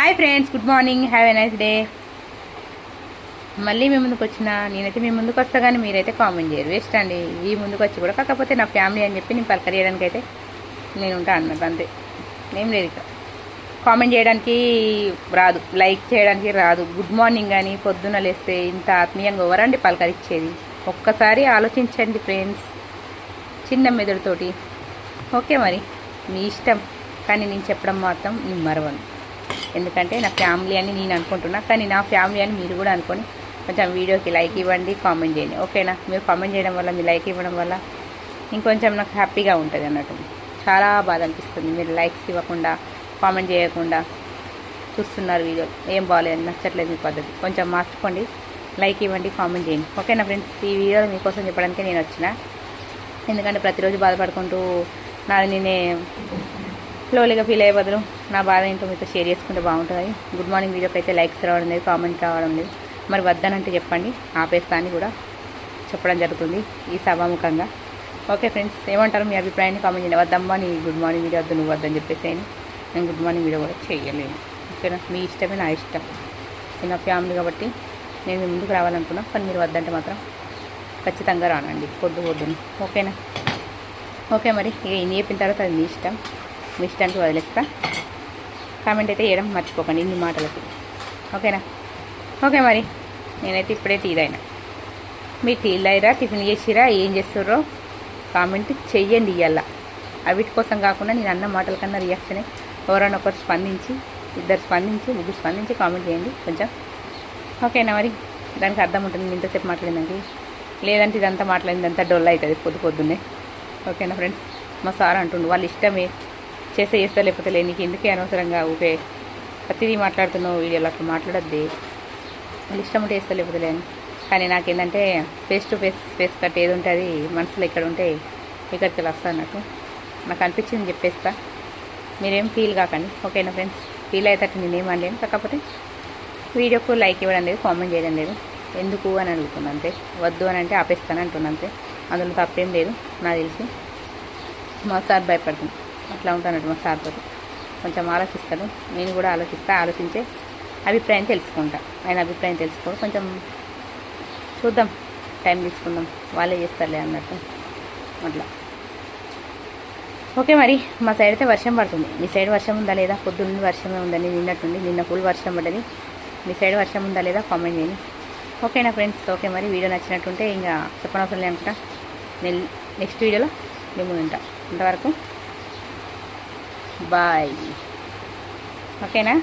Hi friends, good morning, have a nice day. మళ్ళీ మీ ముందుకు వచ్చిన నేనైతే మీ ముందుకు వస్తా, కానీ మీరైతే కామెంట్ చేయరు. వేస్ట్ అండి. ఈ ముందుకు వచ్చి కూడా కాకపోతే నా ఫ్యామిలీ అని చెప్పి నేను పలకరియడానికి అయితే నేను ఉంటాను అన్నమాట. అంతే, ఏం లేదు. ఇక్కడ కామెంట్ చేయడానికి రాదు, లైక్ చేయడానికి రాదు. గుడ్ మార్నింగ్ అని పొద్దున్న లేస్తే ఇంత ఆత్మీయంగా ఎవరండి పలకరించేది? ఒక్కసారి ఆలోచించండి ఫ్రెండ్స్, చిన్న మెదడుతోటి. ఓకే, మరి మీ ఇష్టం, కానీ నేను చెప్పడం మాత్రం నేను మరవను. ఎందుకంటే నా ఫ్యామిలీ అని నేను అనుకుంటున్నా, కానీ నా ఫ్యామిలీ అని మీరు కూడా అనుకొని కొంచెం వీడియోకి లైక్ ఇవ్వండి, కామెంట్ చేయండి. ఓకేనా? మీరు కామెంట్ చేయడం వల్ల, మీరు లైక్ ఇవ్వడం వల్ల ఇంకొంచెం నాకు హ్యాపీగా ఉంటుంది అన్నట్టు. చాలా బాధ అనిపిస్తుంది మీరు లైక్స్ ఇవ్వకుండా, కామెంట్ చేయకుండా చూస్తున్నారు వీడియో. ఏం బాగాలేదు, నచ్చట్లేదు మీ పద్ధతి. కొంచెం మార్చుకోండి, లైక్ ఇవ్వండి, కామెంట్ చేయండి. ఓకేనా ఫ్రెండ్స్? ఈ వీడియోలో మీకోసం చెప్పడానికి నేను వచ్చిన. ఎందుకంటే ప్రతిరోజు బాధపడుకుంటూ నాది నేనే స్లోలీగా ఫీల్ అయ్యే బదులు నా బాధ ఏంటో మీతో షేర్ చేసుకుంటే బాగుంటుంది. గుడ్ మార్నింగ్ వీడియోకి అయితే లైక్స్ రావడం లేదు, కామెంట్ రావడం లేదు. మరి వద్దనంటే చెప్పండి, ఆపేస్తా అని కూడా చెప్పడం జరుగుతుంది ఈ సభాముఖంగా. ఓకే ఫ్రెండ్స్, ఏమంటారు? మీ అభిప్రాయాన్ని కామెంట్ చేయండి. వద్దమ్మా నీ గుడ్ మార్నింగ్ వీడియో వద్దు, నువ్వు వద్దని చెప్పేసి నేను గుడ్ మార్నింగ్ వీడియో కూడా చేయలేను. ఓకేనా? మీ ఇష్టమే, నా ఇష్టం. నేను నా ఫ్యామిలీ కాబట్టి నేను మీ ముందుకు రావాలనుకున్నా, కానీ మీరు వద్దంటే మాత్రం ఖచ్చితంగా రానండి పొద్దున. ఓకేనా? ఓకే, మరి ఇక ఇన్ని చెప్పిన తర్వాత అది మీ ఇష్టం, మీ ఇష్టానికి వదిలేస్తా. కామెంట్ అయితే చేయడం మర్చిపోకండి ఇన్ని మాటలకి. ఓకేనా? ఓకే, మరి నేనైతే ఇప్పుడే టీ తాగినా. మీరు టీ తాగిరా, టిఫిన్ చేసిరా, ఏం చేస్తుర్రో కామెంట్ చెయ్యండి. ఇవాళ అవిటి కోసం కాకుండా నేను అన్న మాటల కన్నా రియాక్షనే ఎవరైనా ఒకరు స్పందించి, ఇద్దరు స్పందించి, ముగ్గురు స్పందించి కామెంట్ చేయండి కొంచెం. ఓకేనా? మరి దానికి అర్థం ఉంటుంది ఇంతసేపు మాట్లాడిందండి. లేదంటే ఇదంతా మాట్లాడింది అంతా డొల్ అవుతుంది పొద్దున్నే. ఓకేనా ఫ్రెండ్స్? మా సార్ అంటుండు వాళ్ళ ఇష్టమే, చేస్తా లేకపోతే లేదు, నీకు ఎందుకే అనవసరంగా ఊకే ప్రతిదీ మాట్లాడుతున్నావు వీడియోలో, అట్లా మాట్లాడద్ది. వాళ్ళు ఇష్టం ఉంటే చేస్తా లేకపోతే లేని. కానీ నాకేంటంటే ఫేస్ టు ఫేస్ కట్ ఏది ఉంటే అది మనసులో ఇక్కడ ఉంటే ఇక్కడికి వస్తా అన్నట్టు నాకు అనిపించింది చెప్పేస్తా. మీరేం ఫీల్ కాకండి. ఓకేనా ఫ్రెండ్స్? ఫీల్ అయ్యేటట్టు నేనేం అనలేను, కాకపోతే వీడియోకు లైక్ ఇవ్వడం లేదు, కామెంట్ చేయడం లేదు. ఎందుకు అని అడుగుతున్నాను అంతే. వద్దు అని అంటే ఆపేస్తాను అంటున్నాను అంతే. అందులో తప్పేం లేదు. నాకు తెలిసి మా సార్ భయపడుతుంది, అట్లా ఉంటానట్టు. మా సార్ తోటి కొంచెం ఆలోచిస్తాడు, నేను కూడా ఆలోచించే అభిప్రాయం తెలుసుకుంటా. ఆయన అభిప్రాయం తెలుసుకోవడం కొంచెం చూద్దాం, టైం తీసుకుందాం, వాళ్ళే చేస్తారులే అన్నట్టు అట్లా. ఓకే, మరి మా సైడ్ అయితే వర్షం పడుతుంది. మీ సైడ్ వర్షం ఉందా లేదా? పొద్దున్న వర్షమే ఉందని నిన్నట్టుండి, నిన్న ఫుల్ వర్షం పడ్డది. మీ సైడ్ వర్షం ఉందా లేదా కామెంట్ చేయండి. ఓకేనా ఫ్రెండ్స్? ఓకే, మరి వీడియో నచ్చినట్టుంటే ఇంకా చెప్పనవసరం లేనుకుంటా. నేను నెక్స్ట్ వీడియోలో మేము ఉంటా. ఇంతవరకు బాయ్. ఓకేనా?